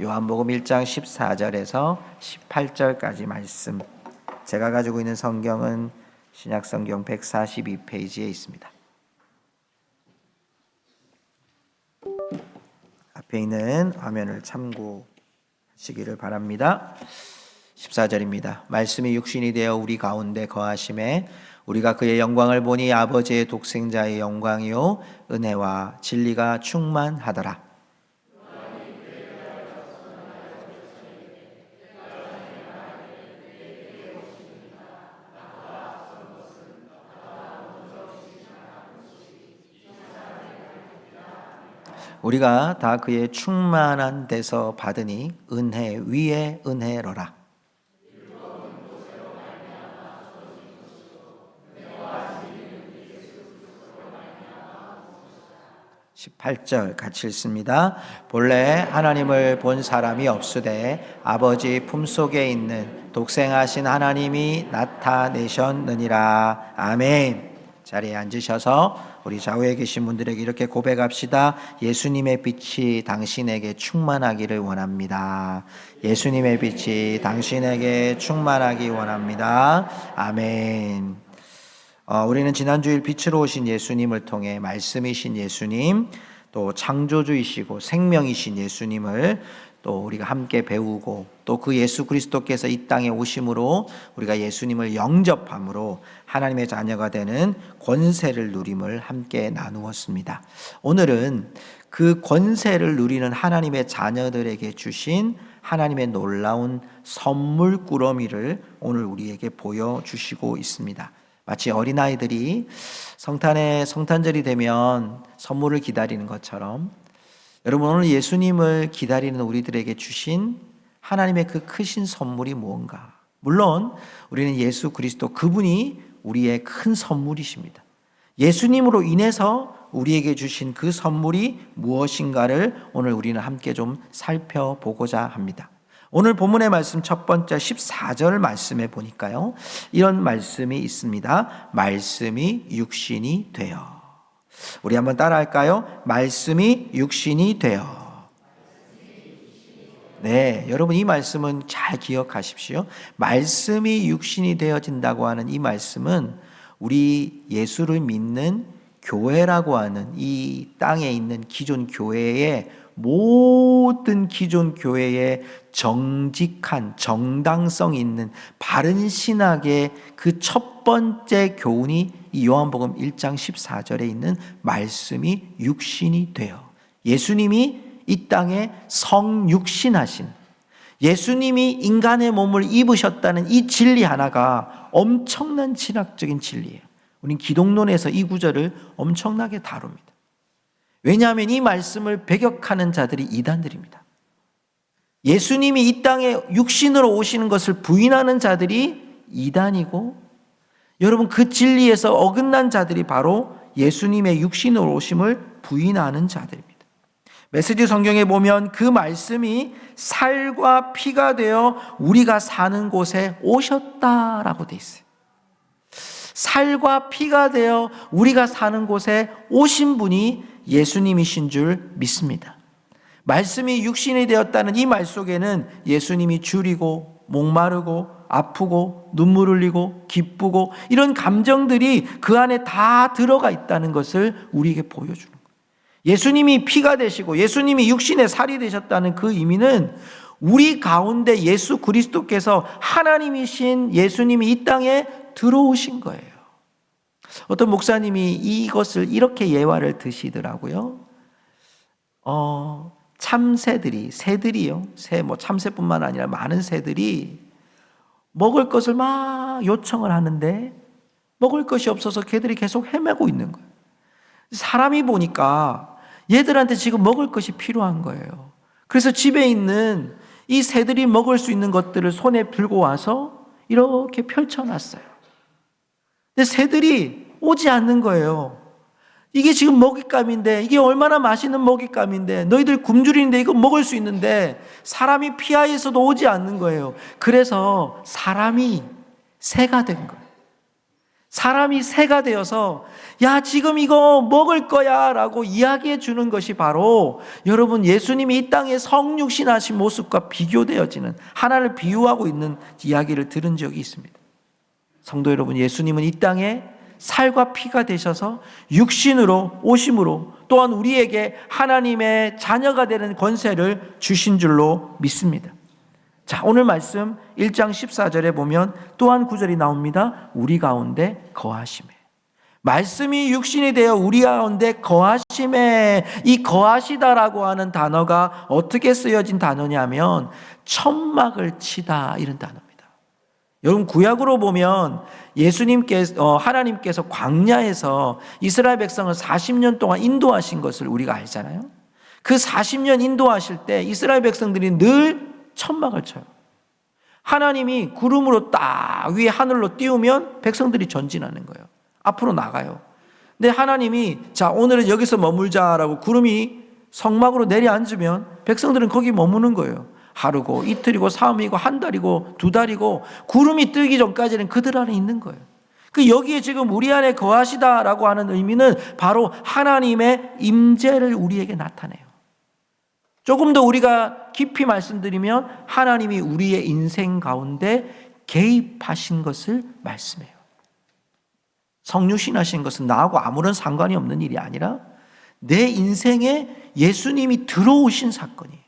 요한복음 1장 14절에서 18절까지 말씀. 제가 가지고 있는 성경은 신약성경 142페이지에 있습니다. 앞에 있는 화면을 참고하시기를 바랍니다. 14절입니다. 말씀이 육신이 되어 우리 가운데 거하심에 우리가 그의 영광을 보니 아버지의 독생자의 영광이요 은혜와 진리가 충만하더라. 우리가 다 그의 충만한 데서 받으니 은혜 위에 은혜로라. 18절 같이 읽습니다. 본래 하나님을 본 사람이 없으되 아버지 품속에 있는 독생하신 하나님이 나타내셨느니라. 아멘. 자리에 앉으셔서 우리 좌우에 계신 분들에게 이렇게 고백합시다. 예수님의 빛이 당신에게 충만하기를 원합니다. 예수님의 빛이 당신에게 충만하기 원합니다. 아멘. 우리는 지난주일 빛으로 오신 예수님을 통해 말씀이신 예수님, 또 창조주이시고 생명이신 예수님을 또 우리가 함께 배우고, 또 그 예수 그리스도께서 이 땅에 오심으로 우리가 예수님을 영접함으로 하나님의 자녀가 되는 권세를 누림을 함께 나누었습니다. 오늘은 그 권세를 누리는 하나님의 자녀들에게 주신 하나님의 놀라운 선물 꾸러미를 오늘 우리에게 보여주시고 있습니다. 마치 어린아이들이 성탄절이 되면 선물을 기다리는 것처럼, 여러분, 오늘 예수님을 기다리는 우리들에게 주신 하나님의 그 크신 선물이 무언가? 물론 우리는 예수 그리스도 그분이 우리의 큰 선물이십니다. 예수님으로 인해서 우리에게 주신 그 선물이 무엇인가를 오늘 우리는 함께 좀 살펴보고자 합니다. 오늘 본문의 말씀 첫 번째 14절 말씀에 보니까요, 이런 말씀이 있습니다. 말씀이 육신이 되어. 우리 한번 따라할까요? 말씀이 육신이 되어. 네, 여러분, 이 말씀은 잘 기억하십시오. 말씀이 육신이 되어진다고 하는 이 말씀은 우리 예수를 믿는 교회라고 하는 이 땅에 있는 기존 교회의 모든 기존 교회의 정직한 정당성 있는 바른 신학의 그 첫 번째 교훈이 이 요한복음 1장 14절에 있는 말씀이 육신이 되어, 예수님이 이 땅에 성육신하신, 예수님이 인간의 몸을 입으셨다는 이 진리 하나가 엄청난 신학적인 진리예요. 우린 기독론에서 이 구절을 엄청나게 다룹니다. 왜냐하면 이 말씀을 배격하는 자들이 이단들입니다. 예수님이 이 땅에 육신으로 오시는 것을 부인하는 자들이 이단이고, 여러분, 그 진리에서 어긋난 자들이 바로 예수님의 육신으로 오심을 부인하는 자들입니다. 메시지 성경에 보면 그 말씀이 살과 피가 되어 우리가 사는 곳에 오셨다라고 돼 있어요. 살과 피가 되어 우리가 사는 곳에 오신 분이 예수님이신 줄 믿습니다. 말씀이 육신이 되었다는 이 말 속에는 예수님이 줄이고 목마르고 아프고 눈물 흘리고 기쁘고 이런 감정들이 그 안에 다 들어가 있다는 것을 우리에게 보여주는 거예요. 예수님이 피가 되시고 예수님이 육신의 살이 되셨다는 그 의미는 우리 가운데 예수 그리스도께서 하나님이신 예수님이 이 땅에 들어오신 거예요. 어떤 목사님이 이것을 이렇게 예화를 드시더라고요. 새들이요. 참새뿐만 아니라 많은 새들이 먹을 것을 막 요청을 하는데 먹을 것이 없어서 걔들이 계속 헤매고 있는 거예요. 사람이 보니까 얘들한테 지금 먹을 것이 필요한 거예요. 그래서 집에 있는 이 새들이 먹을 수 있는 것들을 손에 들고 와서 이렇게 펼쳐놨어요. 근데 새들이 오지 않는 거예요. 이게 지금 먹잇감인데, 이게 얼마나 맛있는 먹잇감인데, 너희들 굶주리는데 이거 먹을 수 있는데 사람이 피하에서도 오지 않는 거예요. 그래서 사람이 새가 된 거예요. 사람이 새가 되어서 야 지금 이거 먹을 거야 라고 이야기해 주는 것이 바로 여러분 예수님이 이 땅에 성육신하신 모습과 비교되어지는, 하나를 비유하고 있는 이야기를 들은 적이 있습니다. 성도 여러분, 예수님은 이 땅에 살과 피가 되셔서 육신으로 오심으로 또한 우리에게 하나님의 자녀가 되는 권세를 주신 줄로 믿습니다. 자, 오늘 말씀 1장 14절에 보면 또 한 구절이 나옵니다. 우리 가운데 거하심에. 말씀이 육신이 되어 우리 가운데 거하심에, 이 거하시다라고 하는 단어가 어떻게 쓰여진 단어냐면 천막을 치다, 이런 단어입니다. 여러분, 구약으로 보면 하나님께서 광야에서 이스라엘 백성을 40년 동안 인도하신 것을 우리가 알잖아요. 그 40년 인도하실 때 이스라엘 백성들이 늘 천막을 쳐요. 하나님이 구름으로 딱 위에 하늘로 띄우면 백성들이 전진하는 거예요. 앞으로 나가요. 근데 하나님이 자 오늘은 여기서 머물자라고 구름이 성막으로 내려앉으면 백성들은 거기 머무는 거예요. 하루고 이틀이고 3일이고 한 달이고 2달이고 구름이 뜨기 전까지는 그들 안에 있는 거예요. 그 여기에 지금 우리 안에 거하시다라고 하는 의미는 바로 하나님의 임재를 우리에게 나타내요. 조금 더 우리가 깊이 말씀드리면 하나님이 우리의 인생 가운데 개입하신 것을 말씀해요. 성육신하신 것은 나하고 아무런 상관이 없는 일이 아니라 내 인생에 예수님이 들어오신 사건이에요.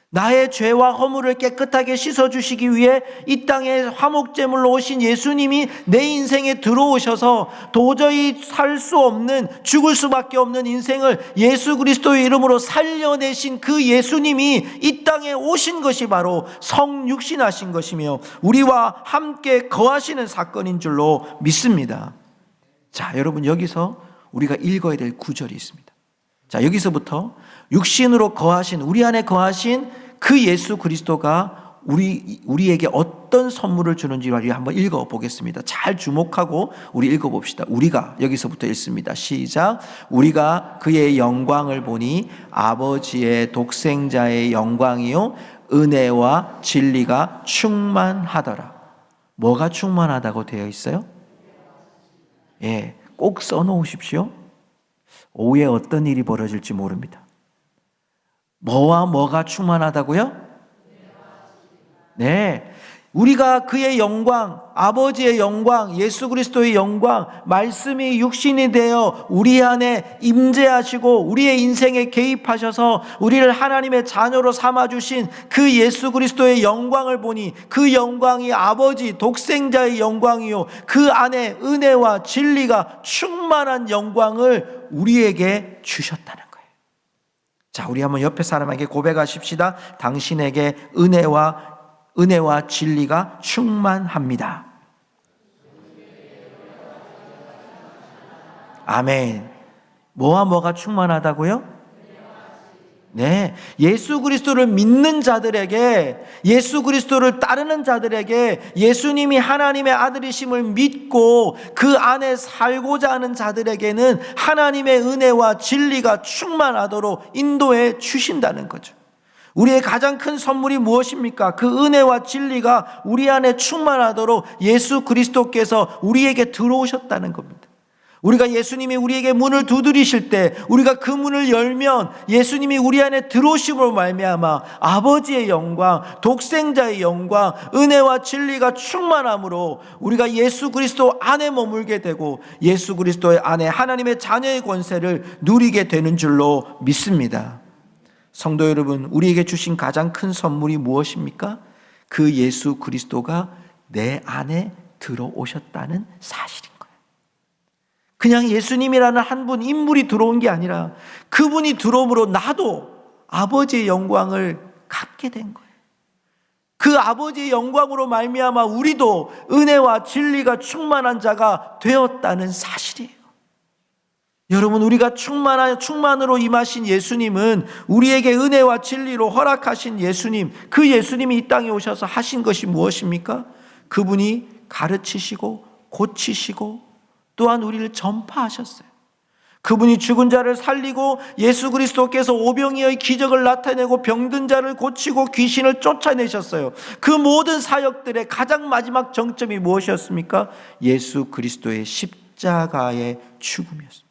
나의 죄와 허물을 깨끗하게 씻어주시기 위해 이 땅에 화목제물로 오신 예수님이 내 인생에 들어오셔서 도저히 살 수 없는, 죽을 수밖에 없는 인생을 예수 그리스도의 이름으로 살려내신 그 예수님이 이 땅에 오신 것이 바로 성육신하신 것이며 우리와 함께 거하시는 사건인 줄로 믿습니다. 자, 여러분, 여기서 우리가 읽어야 될 구절이 있습니다. 자, 여기서부터 육신으로 거하신, 우리 안에 거하신 그 예수 그리스도가 우리에게 어떤 선물을 주는지 한번 읽어보겠습니다. 잘 주목하고 우리 읽어봅시다. 우리가, 여기서부터 읽습니다. 시작. 우리가 그의 영광을 보니 아버지의 독생자의 영광이요 은혜와 진리가 충만하더라. 뭐가 충만하다고 되어 있어요? 예, 꼭 써놓으십시오. 오후에 어떤 일이 벌어질지 모릅니다. 뭐와 뭐가 충만하다고요? 네, 우리가 그의 영광, 아버지의 영광, 예수 그리스도의 영광, 말씀이 육신이 되어 우리 안에 임재하시고 우리의 인생에 개입하셔서 우리를 하나님의 자녀로 삼아주신 그 예수 그리스도의 영광을 보니 그 영광이 아버지 독생자의 영광이요 그 안에 은혜와 진리가 충만한 영광을 우리에게 주셨다는 거예요. 자, 우리 한번 옆에 사람에게 고백하십시다. 당신에게 은혜와 진리가 충만합니다. 아멘. 뭐와 뭐가 충만하다고요? 네, 예수 그리스도를 믿는 자들에게, 예수 그리스도를 따르는 자들에게, 예수님이 하나님의 아들이심을 믿고 그 안에 살고자 하는 자들에게는 하나님의 은혜와 진리가 충만하도록 인도해 주신다는 거죠. 우리의 가장 큰 선물이 무엇입니까? 그 은혜와 진리가 우리 안에 충만하도록 예수 그리스도께서 우리에게 들어오셨다는 겁니다. 우리가 예수님이 우리에게 문을 두드리실 때 우리가 그 문을 열면 예수님이 우리 안에 들어오심으로 말미암아 아버지의 영광, 독생자의 영광, 은혜와 진리가 충만함으로 우리가 예수 그리스도 안에 머물게 되고 예수 그리스도의 안에 하나님의 자녀의 권세를 누리게 되는 줄로 믿습니다. 성도 여러분, 우리에게 주신 가장 큰 선물이 무엇입니까? 그 예수 그리스도가 내 안에 들어오셨다는 사실입니다. 그냥 예수님이라는 한 분 인물이 들어온 게 아니라 그분이 들어옴으로 나도 아버지의 영광을 갖게 된 거예요. 그 아버지의 영광으로 말미암아 우리도 은혜와 진리가 충만한 자가 되었다는 사실이에요. 여러분, 우리가 충만으로 임하신 예수님은 우리에게 은혜와 진리로 허락하신 예수님, 그 예수님이 이 땅에 오셔서 하신 것이 무엇입니까? 그분이 가르치시고 고치시고 또한 우리를 전파하셨어요. 그분이 죽은 자를 살리고 예수 그리스도께서 오병이어의 기적을 나타내고 병든 자를 고치고 귀신을 쫓아내셨어요. 그 모든 사역들의 가장 마지막 정점이 무엇이었습니까? 예수 그리스도의 십자가의 죽음이었습니다.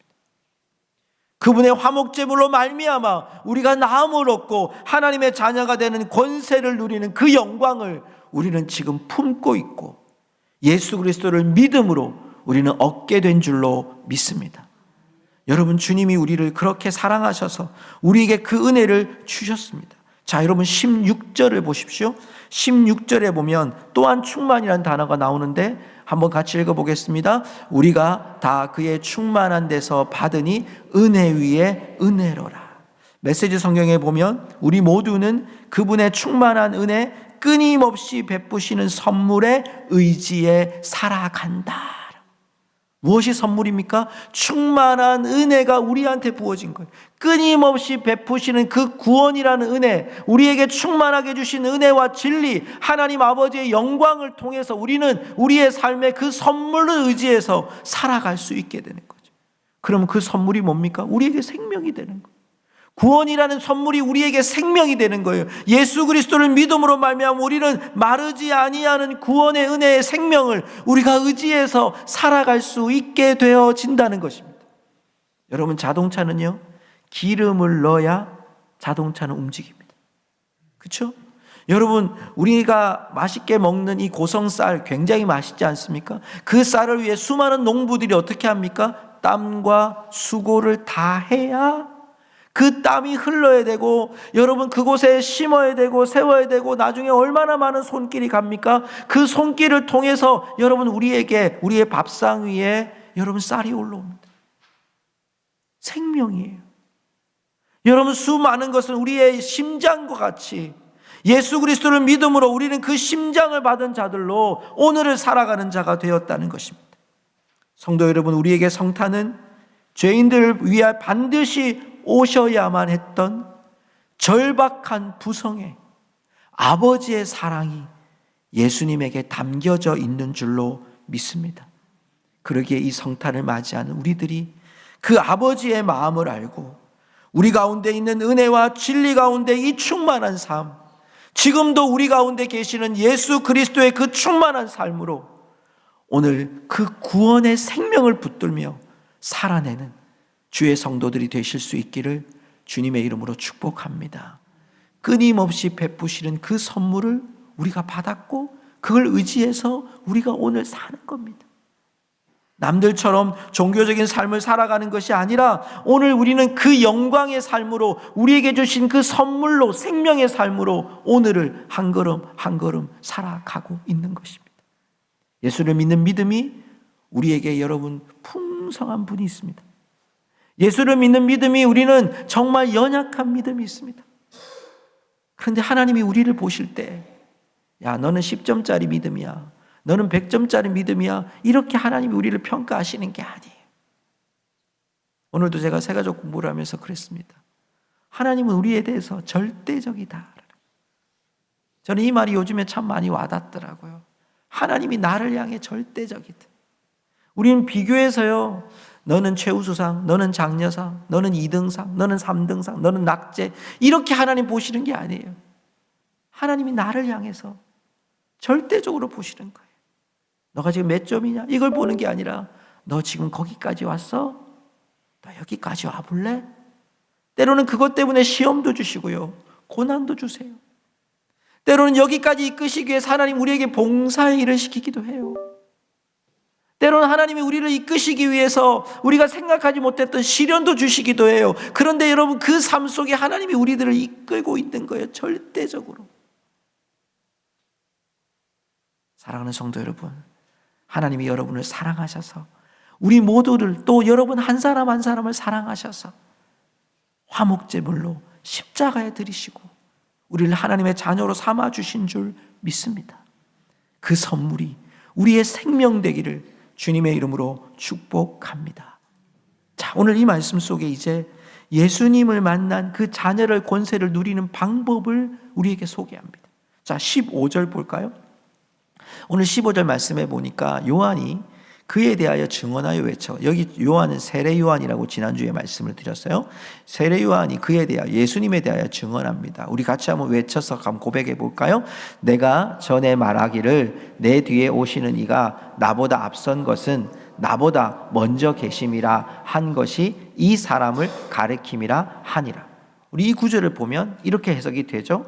그분의 화목제물로 말미암아 우리가 나음을 얻고 하나님의 자녀가 되는 권세를 누리는 그 영광을 우리는 지금 품고 있고 예수 그리스도를 믿음으로 우리는 얻게 된 줄로 믿습니다. 여러분, 주님이 우리를 그렇게 사랑하셔서 우리에게 그 은혜를 주셨습니다. 자, 여러분 16절을 보십시오. 16절에 보면 또한 충만이라는 단어가 나오는데 한번 같이 읽어보겠습니다. 우리가 다 그의 충만한 데서 받으니 은혜 위에 은혜로라. 메시지 성경에 보면 우리 모두는 그분의 충만한 은혜, 끊임없이 베푸시는 선물에 의지해 살아간다. 무엇이 선물입니까? 충만한 은혜가 우리한테 부어진 거예요. 끊임없이 베푸시는 그 구원이라는 은혜, 우리에게 충만하게 주신 은혜와 진리, 하나님 아버지의 영광을 통해서 우리는 우리의 삶의 그 선물을 의지해서 살아갈 수 있게 되는 거죠. 그럼 그 선물이 뭡니까? 우리에게 생명이 되는 거예요. 구원이라는 선물이 우리에게 생명이 되는 거예요. 예수 그리스도를 믿음으로 말미암아 우리는 마르지 아니하는 구원의 은혜의 생명을 우리가 의지해서 살아갈 수 있게 되어진다는 것입니다. 여러분, 자동차는요, 기름을 넣어야 자동차는 움직입니다. 그렇죠? 여러분, 우리가 맛있게 먹는 이 고성쌀 굉장히 맛있지 않습니까? 그 쌀을 위해 수많은 농부들이 어떻게 합니까? 땀과 수고를 다 해야 그 땀이 흘러야 되고, 여러분 그곳에 심어야 되고 세워야 되고, 나중에 얼마나 많은 손길이 갑니까? 그 손길을 통해서 여러분 우리에게, 우리의 밥상 위에 여러분 쌀이 올라옵니다. 생명이에요. 여러분, 수많은 것은 우리의 심장과 같이 예수 그리스도를 믿음으로 우리는 그 심장을 받은 자들로 오늘을 살아가는 자가 되었다는 것입니다. 성도 여러분, 우리에게 성탄은 죄인들을 위해 반드시 오셔야만 했던 절박한 부성에 아버지의 사랑이 예수님에게 담겨져 있는 줄로 믿습니다. 그러기에 이 성탄을 맞이하는 우리들이 그 아버지의 마음을 알고 우리 가운데 있는 은혜와 진리 가운데 이 충만한 삶, 지금도 우리 가운데 계시는 예수 그리스도의 그 충만한 삶으로 오늘 그 구원의 생명을 붙들며 살아내는 주의 성도들이 되실 수 있기를 주님의 이름으로 축복합니다. 끊임없이 베푸시는 그 선물을 우리가 받았고 그걸 의지해서 우리가 오늘 사는 겁니다. 남들처럼 종교적인 삶을 살아가는 것이 아니라 오늘 우리는 그 영광의 삶으로 우리에게 주신 그 선물로 생명의 삶으로 오늘을 한 걸음 한 걸음 살아가고 있는 것입니다. 예수를 믿는 믿음이 우리에게 여러분 풍성한 분이 있습니다. 예수를 믿는 믿음이 우리는 정말 연약한 믿음이 있습니다. 그런데 하나님이 우리를 보실 때, 야, 너는 10점짜리 믿음이야, 너는 100점짜리 믿음이야, 이렇게 하나님이 우리를 평가하시는 게 아니에요. 오늘도 제가 새가족 공부를 하면서 그랬습니다. 하나님은 우리에 대해서 절대적이다. 저는 이 말이 요즘에 참 많이 와닿더라고요. 하나님이 나를 향해 절대적이다. 우리는 비교해서요, 너는 최우수상, 너는 장려상, 너는 2등상, 너는 3등상, 너는 낙제, 이렇게 하나님 보시는 게 아니에요. 하나님이 나를 향해서 절대적으로 보시는 거예요. 너가 지금 몇 점이냐? 이걸 보는 게 아니라 너 지금 거기까지 왔어? 너 여기까지 와볼래? 때로는 그것 때문에 시험도 주시고요, 고난도 주세요. 때로는 여기까지 이끄시기 위해서 하나님 우리에게 봉사의 일을 시키기도 해요. 때로는 하나님이 우리를 이끄시기 위해서 우리가 생각하지 못했던 시련도 주시기도 해요. 그런데 여러분, 그 삶 속에 하나님이 우리들을 이끌고 있는 거예요. 절대적으로. 사랑하는 성도 여러분, 하나님이 여러분을 사랑하셔서 우리 모두를, 또 여러분 한 사람 한 사람을 사랑하셔서 화목제물로 십자가에 들이시고 우리를 하나님의 자녀로 삼아주신 줄 믿습니다. 그 선물이 우리의 생명 되기를 주님의 이름으로 축복합니다. 자, 오늘 이 말씀 속에 이제 예수님을 만난 그 자녀를, 권세를 누리는 방법을 우리에게 소개합니다. 자, 15절 볼까요? 오늘 15절 말씀해 보니까 요한이 그에 대하여 증언하여 외쳐. 여기 요한은 세례 요한이라고 지난주에 말씀을 드렸어요. 세례 요한이 그에 대하여, 예수님에 대하여 증언합니다. 우리 같이 한번 외쳐서 한번 고백해 볼까요? 내가 전에 말하기를 내 뒤에 오시는 이가 나보다 앞선 것은 나보다 먼저 계심이라 한 것이 이 사람을 가리킴이라 하니라. 우리 이 구절을 보면 이렇게 해석이 되죠.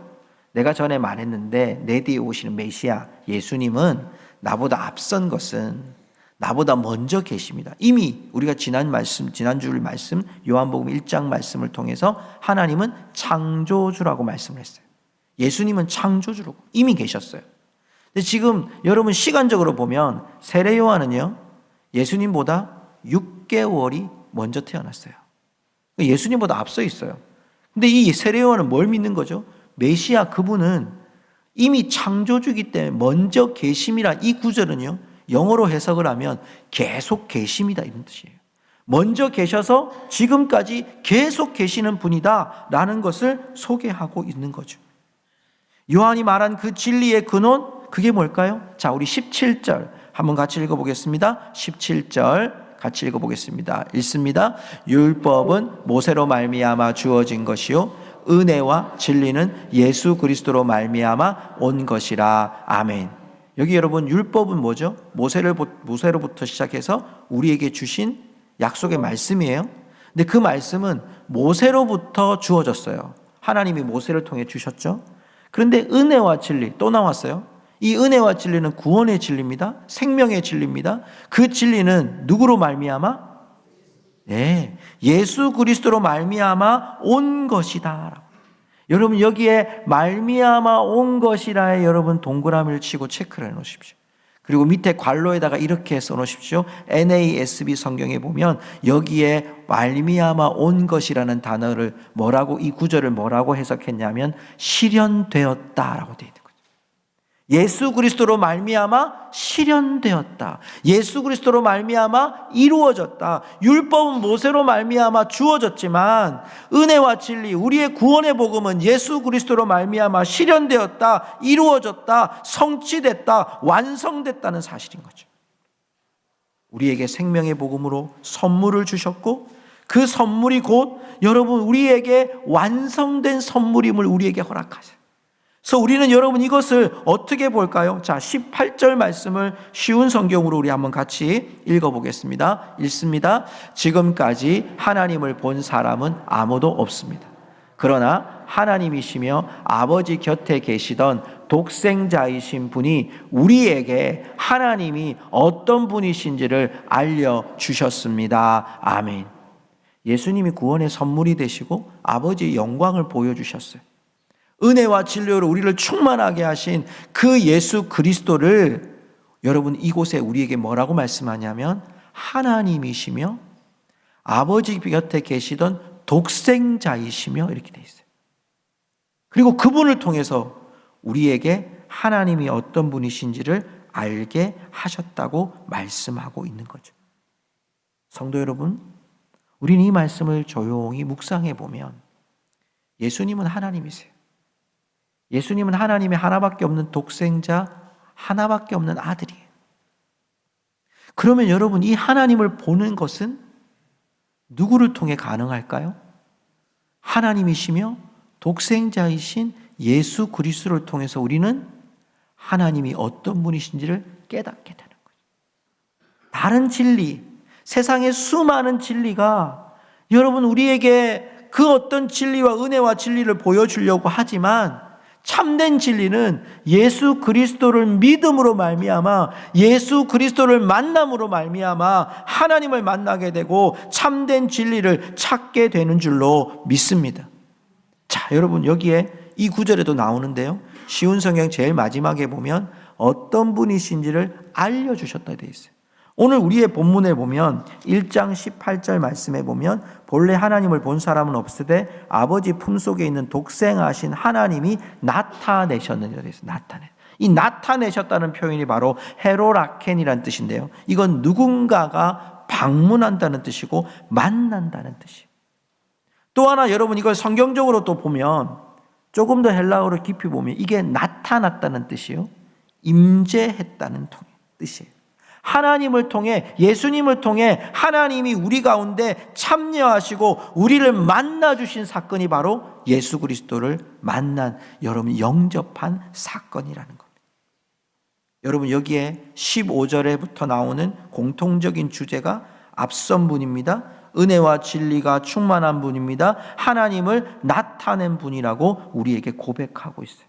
내가 전에 말했는데 내 뒤에 오시는 메시아 예수님은 나보다 앞선 것은 나보다 먼저 계십니다. 이미 우리가 지난주 말씀 요한복음 1장 말씀을 통해서 하나님은 창조주라고 말씀을 했어요. 예수님은 창조주라고 이미 계셨어요. 근데 지금 여러분 시간적으로 보면 세례 요한은요, 예수님보다 6개월이 먼저 태어났어요. 예수님보다 앞서 있어요. 근데 이 세례 요한은 뭘 믿는 거죠? 메시아 그분은 이미 창조주이기 때문에 먼저 계심이라 이 구절은요, 영어로 해석을 하면 계속 계심이다 이런 뜻이에요. 먼저 계셔서 지금까지 계속 계시는 분이다 라는 것을 소개하고 있는 거죠. 요한이 말한 그 진리의 근원, 그게 뭘까요? 자, 우리 17절 한번 같이 읽어보겠습니다. 17절 같이 읽어보겠습니다. 읽습니다. 율법은 모세로 말미암아 주어진 것이요 은혜와 진리는 예수 그리스도로 말미암아 온 것이라. 아멘. 여기 여러분 율법은 뭐죠? 모세로부터 시작해서 우리에게 주신 약속의 말씀이에요. 근데 그 말씀은 모세로부터 주어졌어요. 하나님이 모세를 통해 주셨죠. 그런데 은혜와 진리 또 나왔어요. 이 은혜와 진리는 구원의 진리입니다. 생명의 진리입니다. 그 진리는 누구로 말미암아? 네, 예수 그리스도로 말미암아 온 것이다. 여러분 여기에 말미암아 온 것이라에 여러분 동그라미를 치고 체크를 해놓으십시오. 그리고 밑에 괄호에다가 이렇게 써놓으십시오. NASB 성경에 보면 여기에 말미암아 온 것이라는 단어를 뭐라고, 이 구절을 뭐라고 해석했냐면 실현되었다라고 되어 있는 거죠. 예수 그리스도로 말미암아 실현되었다. 예수 그리스도로 말미암아 이루어졌다. 율법은 모세로 말미암아 주어졌지만 은혜와 진리, 우리의 구원의 복음은 예수 그리스도로 말미암아 실현되었다, 이루어졌다, 성취됐다, 완성됐다는 사실인 거죠. 우리에게 생명의 복음으로 선물을 주셨고 그 선물이 곧 여러분 우리에게 완성된 선물임을 우리에게 허락하세요. 그래서 우리는 여러분 이것을 어떻게 볼까요? 자, 18절 말씀을 쉬운 성경으로 우리 한번 같이 읽어보겠습니다. 읽습니다. 지금까지 하나님을 본 사람은 아무도 없습니다. 그러나 하나님이시며 아버지 곁에 계시던 독생자이신 분이 우리에게 하나님이 어떤 분이신지를 알려주셨습니다. 아멘. 예수님이 구원의 선물이 되시고 아버지의 영광을 보여주셨어요. 은혜와 진리로 우리를 충만하게 하신 그 예수 그리스도를 여러분 이곳에 우리에게 뭐라고 말씀하냐면 하나님이시며 아버지 곁에 계시던 독생자이시며 이렇게 돼 있어요. 그리고 그분을 통해서 우리에게 하나님이 어떤 분이신지를 알게 하셨다고 말씀하고 있는 거죠. 성도 여러분, 우리는 이 말씀을 조용히 묵상해 보면 예수님은 하나님이세요. 예수님은 하나님의 하나밖에 없는 독생자, 하나밖에 없는 아들이에요. 그러면 여러분 이 하나님을 보는 것은 누구를 통해 가능할까요? 하나님이시며 독생자이신 예수 그리스도를 통해서 우리는 하나님이 어떤 분이신지를 깨닫게 되는 거죠. 다른 진리, 세상의 수많은 진리가 여러분 우리에게 그 어떤 진리와 은혜와 진리를 보여주려고 하지만 참된 진리는 예수 그리스도를 믿음으로 말미암아 예수 그리스도를 만남으로 말미암아 하나님을 만나게 되고 참된 진리를 찾게 되는 줄로 믿습니다. 자, 여러분 여기에 이 구절에도 나오는데요. 쉬운 성경 제일 마지막에 보면 어떤 분이신지를 알려주셨다 되어 있어요. 오늘 우리의 본문에 보면 1장 18절 말씀에 보면 본래 하나님을 본 사람은 없으되 아버지 품속에 있는 독생하신 하나님이 나타내셨느니라 되어 있어요. 이 나타내셨다는 표현이 바로 헤로라켄이라는 뜻인데요. 이건 누군가가 방문한다는 뜻이고 만난다는 뜻이에요. 또 하나 여러분 이걸 성경적으로 또 보면 조금 더 헬라어로 깊이 보면 이게 나타났다는 뜻이요. 임재했다는 뜻이에요. 하나님을 통해, 예수님을 통해 하나님이 우리 가운데 참여하시고 우리를 만나주신 사건이 바로 예수 그리스도를 만난, 여러분 영접한 사건이라는 겁니다. 여러분 여기에 15절에부터 나오는 공통적인 주제가 앞선 분입니다. 은혜와 진리가 충만한 분입니다. 하나님을 나타낸 분이라고 우리에게 고백하고 있어요.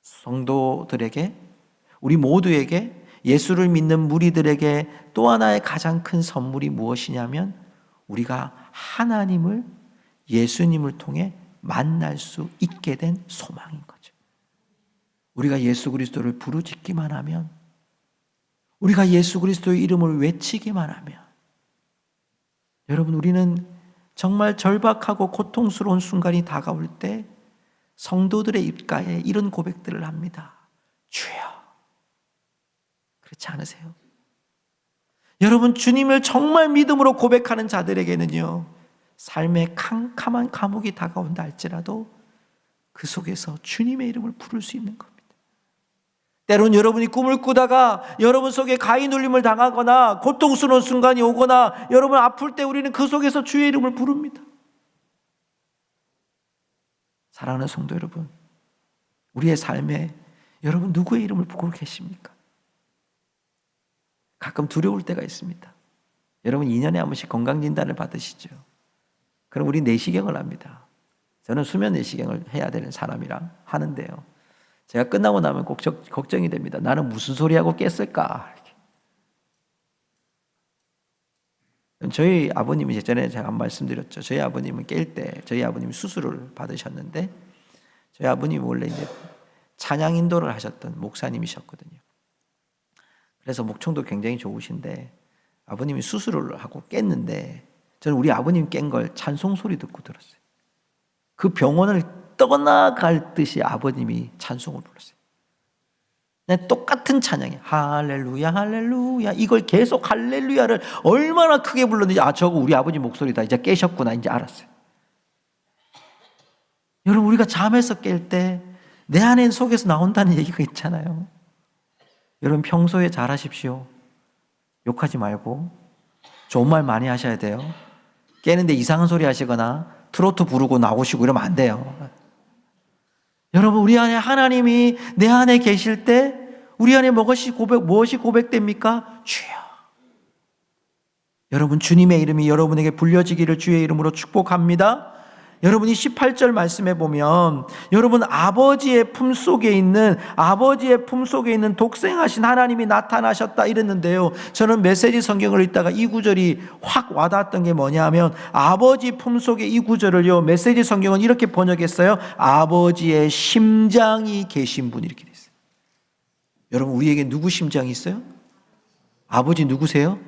성도들에게, 우리 모두에게, 예수를 믿는 무리들에게 또 하나의 가장 큰 선물이 무엇이냐면 우리가 하나님을, 예수님을 통해 만날 수 있게 된 소망인 거죠. 우리가 예수 그리스도를 부르짖기만 하면, 우리가 예수 그리스도의 이름을 외치기만 하면, 여러분 우리는 정말 절박하고 고통스러운 순간이 다가올 때 성도들의 입가에 이런 고백들을 합니다. 주여. 그렇지 않으세요? 여러분 주님을 정말 믿음으로 고백하는 자들에게는요, 삶의 캄캄한 감옥이 다가온다 할지라도 그 속에서 주님의 이름을 부를 수 있는 겁니다. 때론 여러분이 꿈을 꾸다가 여러분 속에 가히 눌림을 당하거나 고통스러운 순간이 오거나 여러분 아플 때 우리는 그 속에서 주의 이름을 부릅니다. 사랑하는 성도 여러분, 우리의 삶에 여러분 누구의 이름을 부르고 계십니까? 가끔 두려울 때가 있습니다. 여러분 2년에 한 번씩 건강진단을 받으시죠. 그럼 우리 내시경을 합니다. 저는 수면 내시경을 해야 되는 사람이라 하는데요, 제가 끝나고 나면 꼭 걱정이 됩니다. 나는 무슨 소리하고 깼을까? 저희 아버님이 예전에 제가 한 말씀드렸죠. 저희 아버님은 깰 때 저희 아버님이 수술을 받으셨는데 저희 아버님이 원래 이제 찬양 인도를 하셨던 목사님이셨거든요. 그래서 목청도 굉장히 좋으신데 아버님이 수술을 하고 깼는데 저는 우리 아버님 깬 걸 찬송 소리 듣고 들었어요. 그 병원을 떠나갈 듯이 아버님이 찬송을 불렀어요. 네, 똑같은 찬양이 할렐루야 할렐루야, 이걸 계속 할렐루야를 얼마나 크게 불렀는지, 아 저거 우리 아버지 목소리다, 이제 깨셨구나 이제 알았어요. 여러분 우리가 잠에서 깰 때 내 안에 속에서 나온다는 얘기가 있잖아요. 여러분 평소에 잘하십시오. 욕하지 말고 좋은 말 많이 하셔야 돼요. 깨는데 이상한 소리 하시거나 트로트 부르고 나오시고 이러면 안 돼요. 여러분 우리 안에 하나님이 내 안에 계실 때 우리 안에 무엇이 고백됩니까? 주여. 여러분 주님의 이름이 여러분에게 불려지기를 주의 이름으로 축복합니다. 여러분이 18절 말씀해 보면 여러분 아버지의 품속에 있는 독생하신 하나님이 나타나셨다 이랬는데요, 저는 메시지 성경을 읽다가 이 구절이 확 와닿았던 게 뭐냐면 아버지 품속에 이 구절을요 메시지 성경은 이렇게 번역했어요. 아버지의 심장이 계신 분, 이렇게 됐어요. 여러분 우리에게 누구 심장이 있어요? 아버지 누구세요?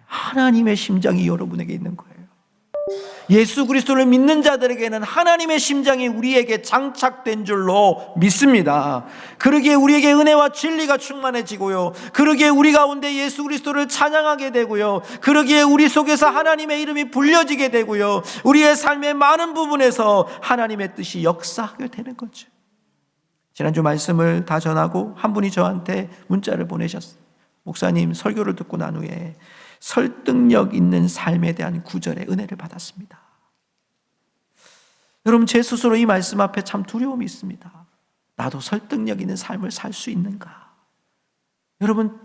하나님의 심장이 여러분에게 있는 거예요. 예수 그리스도를 믿는 자들에게는 하나님의 심장이 우리에게 장착된 줄로 믿습니다. 그러기에 우리에게 은혜와 진리가 충만해지고요, 그러기에 우리 가운데 예수 그리스도를 찬양하게 되고요, 그러기에 우리 속에서 하나님의 이름이 불려지게 되고요, 우리의 삶의 많은 부분에서 하나님의 뜻이 역사하게 되는 거죠. 지난주 말씀을 다 전하고 한 분이 저한테 문자를 보내셨어요. 목사님, 설교를 듣고 난 후에 설득력 있는 삶에 대한 구절의 은혜를 받았습니다. 여러분 제 스스로 이 말씀 앞에 참 두려움이 있습니다. 나도 설득력 있는 삶을 살 수 있는가? 여러분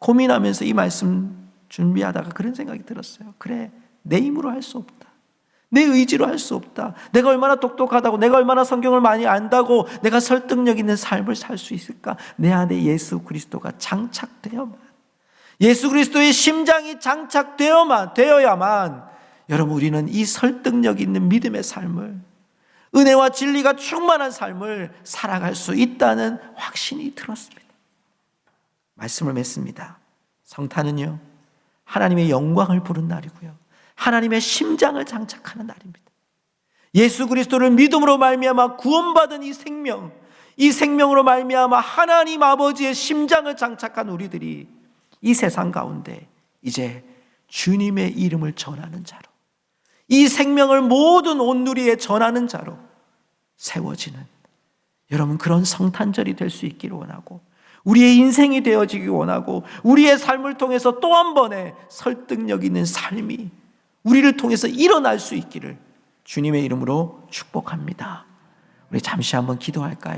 고민하면서 이 말씀 준비하다가 그런 생각이 들었어요. 그래, 내 힘으로 할 수 없다. 내 의지로 할 수 없다. 내가 얼마나 똑똑하다고, 내가 얼마나 성경을 많이 안다고 내가 설득력 있는 삶을 살 수 있을까? 내 안에 예수 그리스도가 장착되어만, 예수 그리스도의 심장이 장착되어야만 여러분 우리는 이 설득력 있는 믿음의 삶을, 은혜와 진리가 충만한 삶을 살아갈 수 있다는 확신이 들었습니다. 말씀을 맺습니다. 성탄은요 하나님의 영광을 부른 날이고요, 하나님의 심장을 장착하는 날입니다. 예수 그리스도를 믿음으로 말미암아 구원받은 이 생명으로 말미암아 하나님 아버지의 심장을 장착한 우리들이 이 세상 가운데 이제 주님의 이름을 전하는 자로, 이 생명을 모든 온누리에 전하는 자로 세워지는 여러분 그런 성탄절이 될 수 있기를 원하고, 우리의 인생이 되어지기 원하고 우리의 삶을 통해서 또 한 번의 설득력 있는 삶이 우리를 통해서 일어날 수 있기를 주님의 이름으로 축복합니다. 우리 잠시 한번 기도할까요?